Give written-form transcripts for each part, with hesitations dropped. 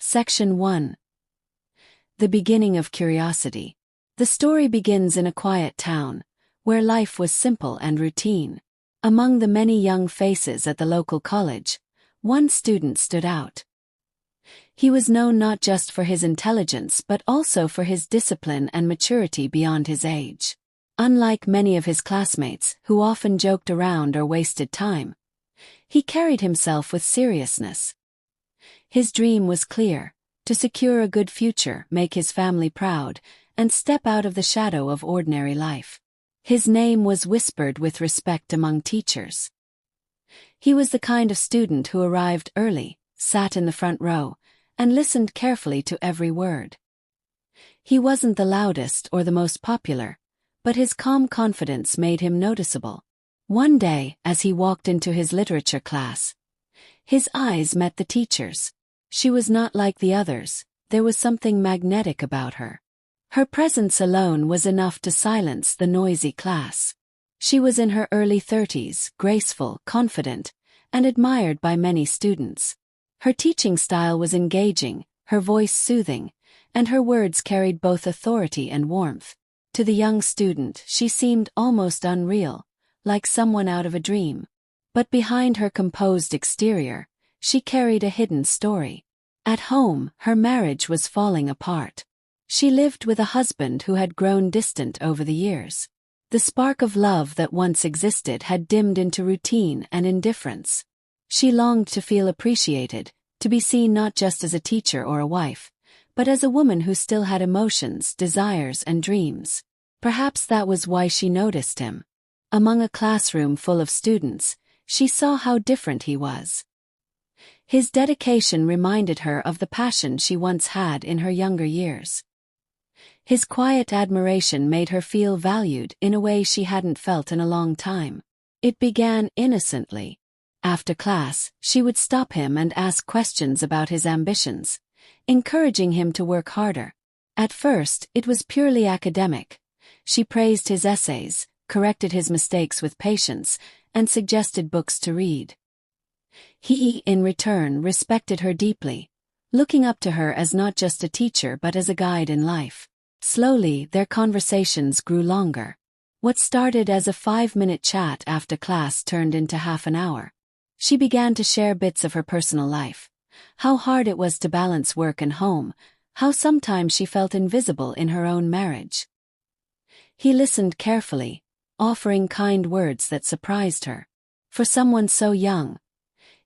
Section 1. The beginning of curiosity. The story begins in a quiet town, where life was simple and routine. Among the many young faces at the local college, one student stood out. He was known not just for his intelligence but also for his discipline and maturity beyond his age. Unlike many of his classmates, who often joked around or wasted time, he carried himself with seriousness. His dream was clear: to secure a good future, make his family proud, and step out of the shadow of ordinary life. His name was whispered with respect among teachers. He was the kind of student who arrived early, sat in the front row, and listened carefully to every word. He wasn't the loudest or the most popular, but his calm confidence made him noticeable. One day, as he walked into his literature class, his eyes met the teacher's. She was not like the others. There was something magnetic about her. Her presence alone was enough to silence the noisy class. She was in her early 30s, graceful, confident, and admired by many students. Her teaching style was engaging, her voice soothing, and her words carried both authority and warmth. To the young student, she seemed almost unreal, like someone out of a dream. But behind her composed exterior, she carried a hidden story. At home, her marriage was falling apart. She lived with a husband who had grown distant over the years. The spark of love that once existed had dimmed into routine and indifference. She longed to feel appreciated, to be seen not just as a teacher or a wife, but as a woman who still had emotions, desires, and dreams. Perhaps that was why she noticed him. Among a classroom full of students, she saw how different he was. His dedication reminded her of the passion she once had in her younger years. His quiet admiration made her feel valued in a way she hadn't felt in a long time. It began innocently. After class, she would stop him and ask questions about his ambitions, encouraging him to work harder. At first, it was purely academic. She praised his essays, corrected his mistakes with patience, and suggested books to read. He, in return, respected her deeply, looking up to her as not just a teacher but as a guide in life. Slowly, their conversations grew longer. What started as a 5-minute chat after class turned into half an hour. She began to share bits of her personal life. How hard it was to balance work and home, how sometimes she felt invisible in her own marriage. He listened carefully, offering kind words that surprised her. For someone so young,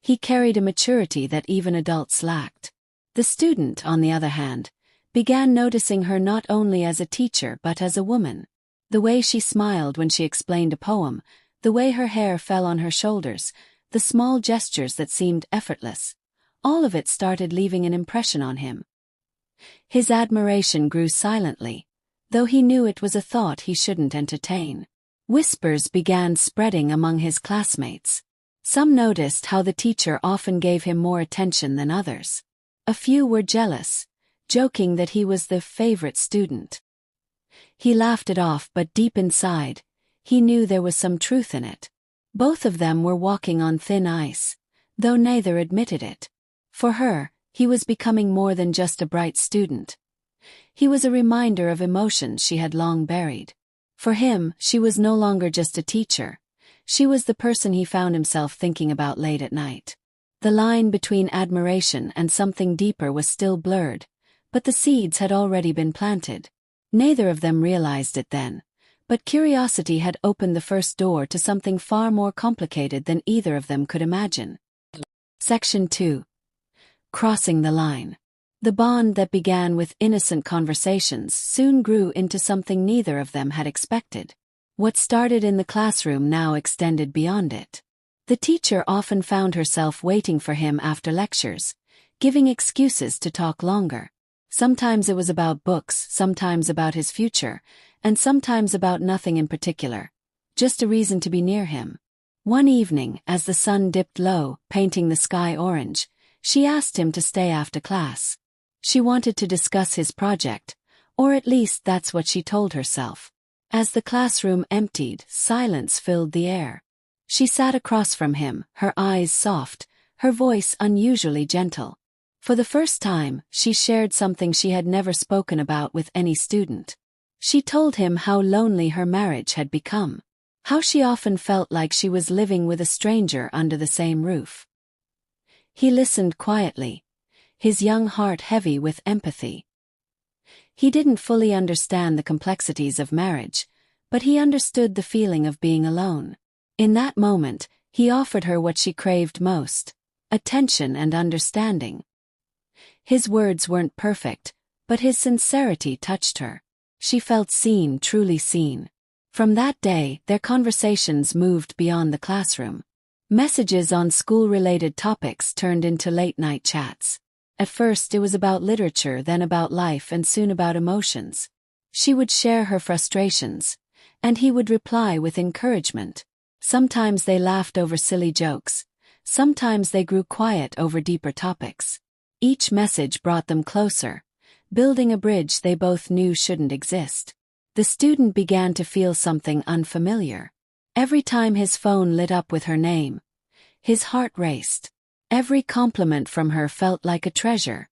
he carried a maturity that even adults lacked. The student, on the other hand, began noticing her not only as a teacher but as a woman. The way she smiled when she explained a poem, the way her hair fell on her shoulders, the small gestures that seemed effortless, all of it started leaving an impression on him. His admiration grew silently, though he knew it was a thought he shouldn't entertain. Whispers began spreading among his classmates. Some noticed how the teacher often gave him more attention than others. A few were jealous, joking that he was the favorite student. He laughed it off, but deep inside, he knew there was some truth in it. Both of them were walking on thin ice, though neither admitted it. For her, he was becoming more than just a bright student. He was a reminder of emotions she had long buried. For him, she was no longer just a teacher. She was the person he found himself thinking about late at night. The line between admiration and something deeper was still blurred, but the seeds had already been planted. Neither of them realized it then, but curiosity had opened the first door to something far more complicated than either of them could imagine. Section 2. Crossing the line. The bond that began with innocent conversations soon grew into something neither of them had expected. What started in the classroom now extended beyond it. The teacher often found herself waiting for him after lectures, giving excuses to talk longer. Sometimes it was about books, sometimes about his future, and sometimes about nothing in particular, just a reason to be near him. One evening, as the sun dipped low, painting the sky orange, she asked him to stay after class. She wanted to discuss his project, or at least that's what she told herself. As the classroom emptied, silence filled the air. She sat across from him, her eyes soft, her voice unusually gentle. For the first time, she shared something she had never spoken about with any student. She told him how lonely her marriage had become, how she often felt like she was living with a stranger under the same roof. He listened quietly, his young heart heavy with empathy. He didn't fully understand the complexities of marriage, but he understood the feeling of being alone. In that moment, he offered her what she craved most: attention and understanding. His words weren't perfect, but his sincerity touched her. She felt seen, truly seen. From that day, their conversations moved beyond the classroom. Messages on school-related topics turned into late-night chats. At first it was about literature, then about life, and soon about emotions. She would share her frustrations, and he would reply with encouragement. Sometimes they laughed over silly jokes. Sometimes they grew quiet over deeper topics. Each message brought them closer, building a bridge they both knew shouldn't exist. The student began to feel something unfamiliar. Every time his phone lit up with her name, his heart raced. Every compliment from her felt like a treasure.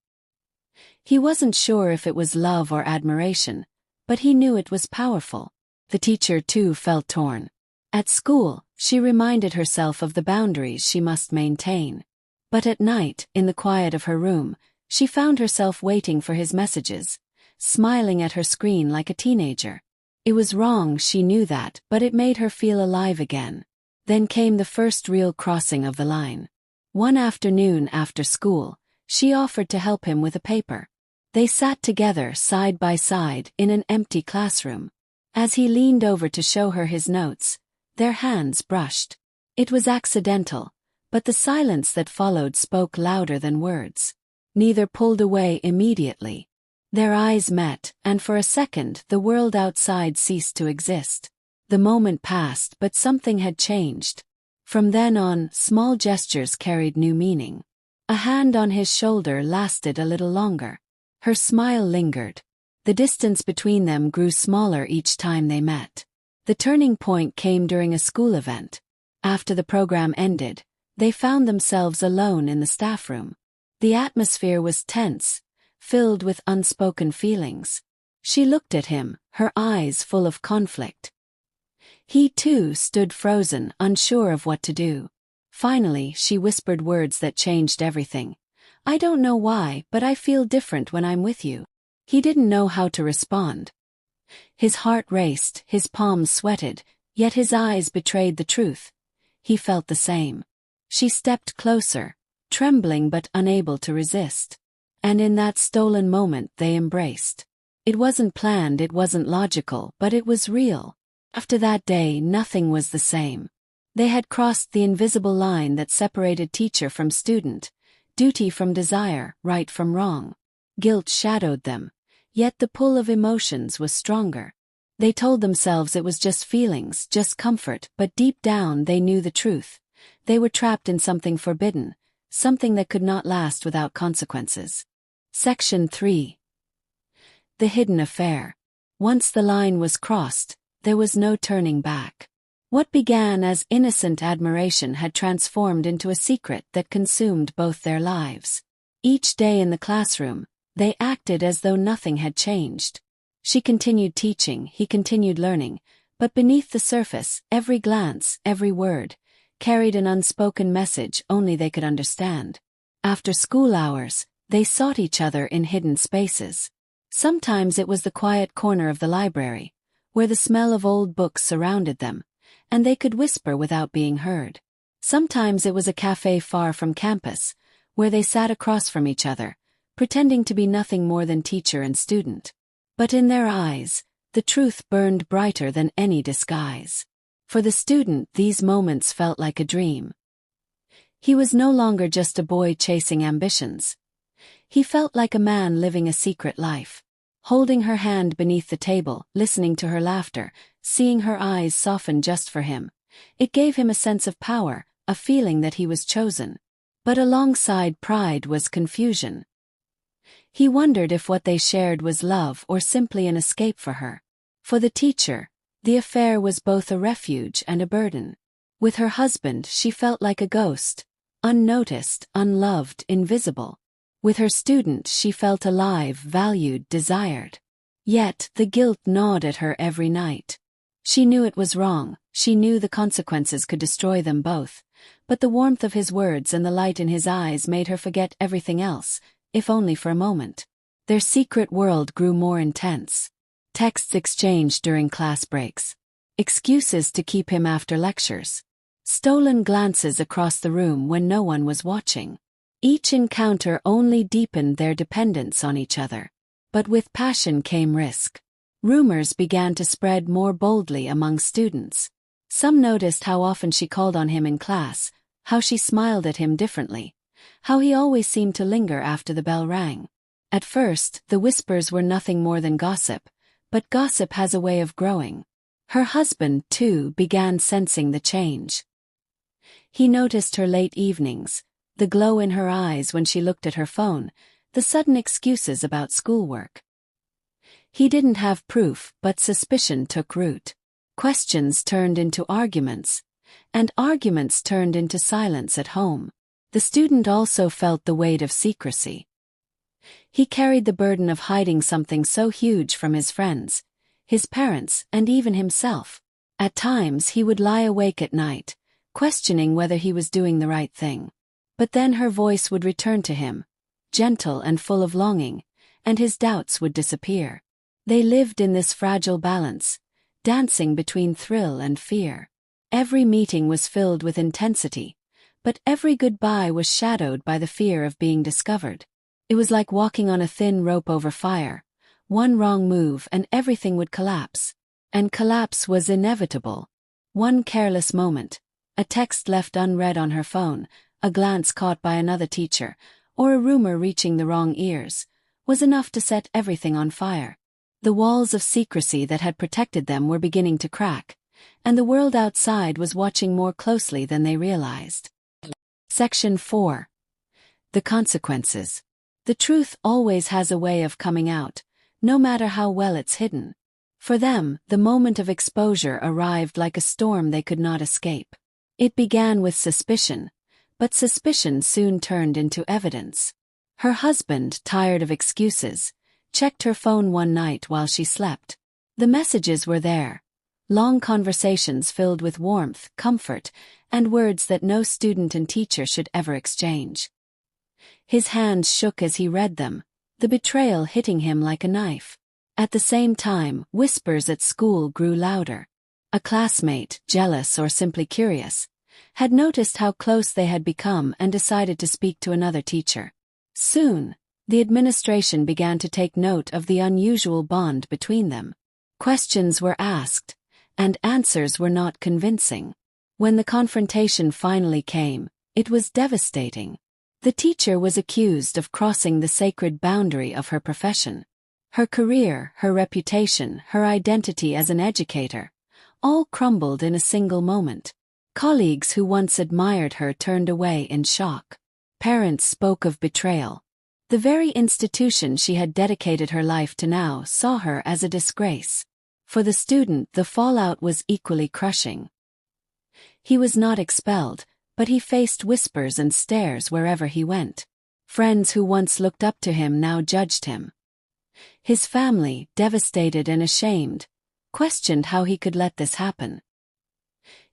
He wasn't sure if it was love or admiration, but he knew it was powerful. The teacher, too, felt torn. At school, she reminded herself of the boundaries she must maintain. But at night, in the quiet of her room, she found herself waiting for his messages, smiling at her screen like a teenager. It was wrong, she knew that, but it made her feel alive again. Then came the first real crossing of the line. One afternoon after school, she offered to help him with a paper. They sat together side by side in an empty classroom. As he leaned over to show her his notes, their hands brushed. It was accidental, but the silence that followed spoke louder than words. Neither pulled away immediately. Their eyes met, and for a second the world outside ceased to exist. The moment passed, but something had changed. From then on, small gestures carried new meaning. A hand on his shoulder lasted a little longer. Her smile lingered. The distance between them grew smaller each time they met. The turning point came during a school event. After the program ended, they found themselves alone in the staff room. The atmosphere was tense, filled with unspoken feelings. She looked at him, her eyes full of conflict. He, too, stood frozen, unsure of what to do. Finally, she whispered words that changed everything. "I don't know why, but I feel different when I'm with you." He didn't know how to respond. His heart raced, his palms sweated, yet his eyes betrayed the truth. He felt the same. She stepped closer, trembling but unable to resist. And in that stolen moment they embraced. It wasn't planned, it wasn't logical, but it was real. After that day, nothing was the same. They had crossed the invisible line that separated teacher from student, duty from desire, right from wrong. Guilt shadowed them, yet the pull of emotions was stronger. They told themselves it was just feelings, just comfort, but deep down they knew the truth. They were trapped in something forbidden, something that could not last without consequences. Section 3. The Hidden Affair. Once the line was crossed, there was no turning back. What began as innocent admiration had transformed into a secret that consumed both their lives. Each day in the classroom, they acted as though nothing had changed. She continued teaching, he continued learning, but beneath the surface, every glance, every word, carried an unspoken message only they could understand. After school hours, they sought each other in hidden spaces. Sometimes it was the quiet corner of the library, where the smell of old books surrounded them, and they could whisper without being heard. Sometimes it was a cafe far from campus, where they sat across from each other, pretending to be nothing more than teacher and student. But in their eyes, the truth burned brighter than any disguise. For the student, these moments felt like a dream. He was no longer just a boy chasing ambitions. He felt like a man living a secret life. Holding her hand beneath the table, listening to her laughter, seeing her eyes soften just for him. It gave him a sense of power, a feeling that he was chosen. But alongside pride was confusion. He wondered if what they shared was love or simply an escape for her. For the teacher, the affair was both a refuge and a burden. With her husband, she felt like a ghost, unnoticed, unloved, invisible. With her student she felt alive, valued, desired. Yet, the guilt gnawed at her every night. She knew it was wrong, she knew the consequences could destroy them both, but the warmth of his words and the light in his eyes made her forget everything else, if only for a moment. Their secret world grew more intense. Texts exchanged during class breaks. Excuses to keep him after lectures. Stolen glances across the room when no one was watching. Each encounter only deepened their dependence on each other. But with passion came risk. Rumors began to spread more boldly among students. Some noticed how often she called on him in class, how she smiled at him differently, how he always seemed to linger after the bell rang. At first, the whispers were nothing more than gossip, but gossip has a way of growing. Her husband, too, began sensing the change. He noticed her late evenings, the glow in her eyes when she looked at her phone, the sudden excuses about schoolwork. He didn't have proof, but suspicion took root. Questions turned into arguments, and arguments turned into silence at home. The student also felt the weight of secrecy. He carried the burden of hiding something so huge from his friends, his parents, and even himself. At times he would lie awake at night, questioning whether he was doing the right thing. But then her voice would return to him, gentle and full of longing, and his doubts would disappear. They lived in this fragile balance, dancing between thrill and fear. Every meeting was filled with intensity, but every goodbye was shadowed by the fear of being discovered. It was like walking on a thin rope over fire. One wrong move and everything would collapse. And collapse was inevitable. One careless moment, a text left unread on her phone, a glance caught by another teacher, or a rumor reaching the wrong ears, was enough to set everything on fire. The walls of secrecy that had protected them were beginning to crack, and the world outside was watching more closely than they realized. Section 4. The consequences. The truth always has a way of coming out, no matter how well it's hidden. For them, the moment of exposure arrived like a storm they could not escape. It began with suspicion, but suspicion soon turned into evidence. Her husband, tired of excuses, checked her phone one night while she slept. The messages were there. Long conversations filled with warmth, comfort, and words that no student and teacher should ever exchange. His hands shook as he read them, the betrayal hitting him like a knife. At the same time, whispers at school grew louder. A classmate, jealous or simply curious, had noticed how close they had become and decided to speak to another teacher. Soon, the administration began to take note of the unusual bond between them. Questions were asked, and answers were not convincing. When the confrontation finally came, it was devastating. The teacher was accused of crossing the sacred boundary of her profession. Her career, her reputation, her identity as an educator, all crumbled in a single moment. Colleagues who once admired her turned away in shock. Parents spoke of betrayal. The very institution she had dedicated her life to now saw her as a disgrace. For the student, the fallout was equally crushing. He was not expelled, but he faced whispers and stares wherever he went. Friends who once looked up to him now judged him. His family, devastated and ashamed, questioned how he could let this happen.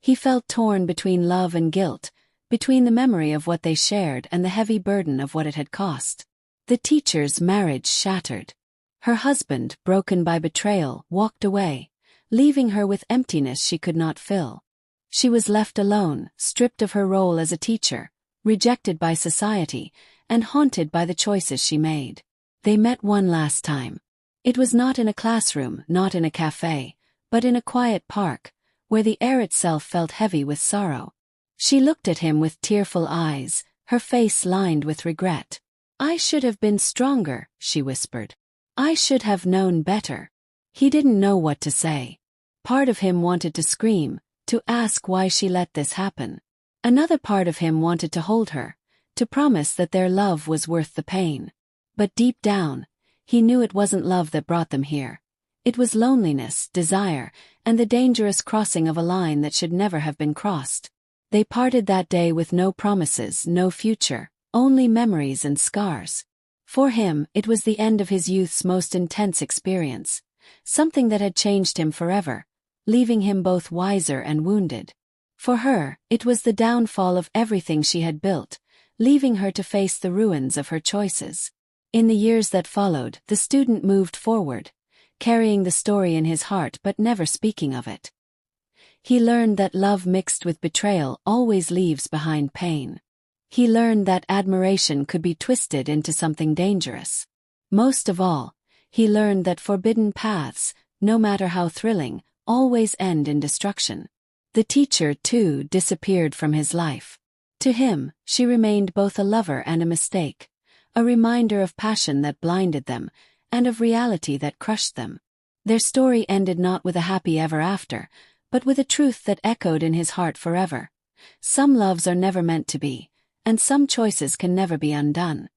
He felt torn between love and guilt, between the memory of what they shared and the heavy burden of what it had cost. The teacher's marriage shattered. Her husband, broken by betrayal, walked away, leaving her with emptiness she could not fill. She was left alone, stripped of her role as a teacher, rejected by society, and haunted by the choices she made. They met one last time. It was not in a classroom, not in a cafe, but in a quiet park, where the air itself felt heavy with sorrow. She looked at him with tearful eyes, her face lined with regret. "I should have been stronger," she whispered. "I should have known better." He didn't know what to say. Part of him wanted to scream, to ask why she let this happen. Another part of him wanted to hold her, to promise that their love was worth the pain. But deep down, he knew it wasn't love that brought them here. It was loneliness, desire, and the dangerous crossing of a line that should never have been crossed. They parted that day with no promises, no future, only memories and scars. For him, it was the end of his youth's most intense experience, something that had changed him forever, leaving him both wiser and wounded. For her, it was the downfall of everything she had built, leaving her to face the ruins of her choices. In the years that followed, the student moved forward, carrying the story in his heart but never speaking of it. He learned that love mixed with betrayal always leaves behind pain. He learned that admiration could be twisted into something dangerous. Most of all, he learned that forbidden paths, no matter how thrilling, always end in destruction. The teacher, too, disappeared from his life. To him, she remained both a lover and a mistake, a reminder of passion that blinded them, and of reality that crushed them. Their story ended not with a happy ever after, but with a truth that echoed in his heart forever. Some loves are never meant to be, and some choices can never be undone.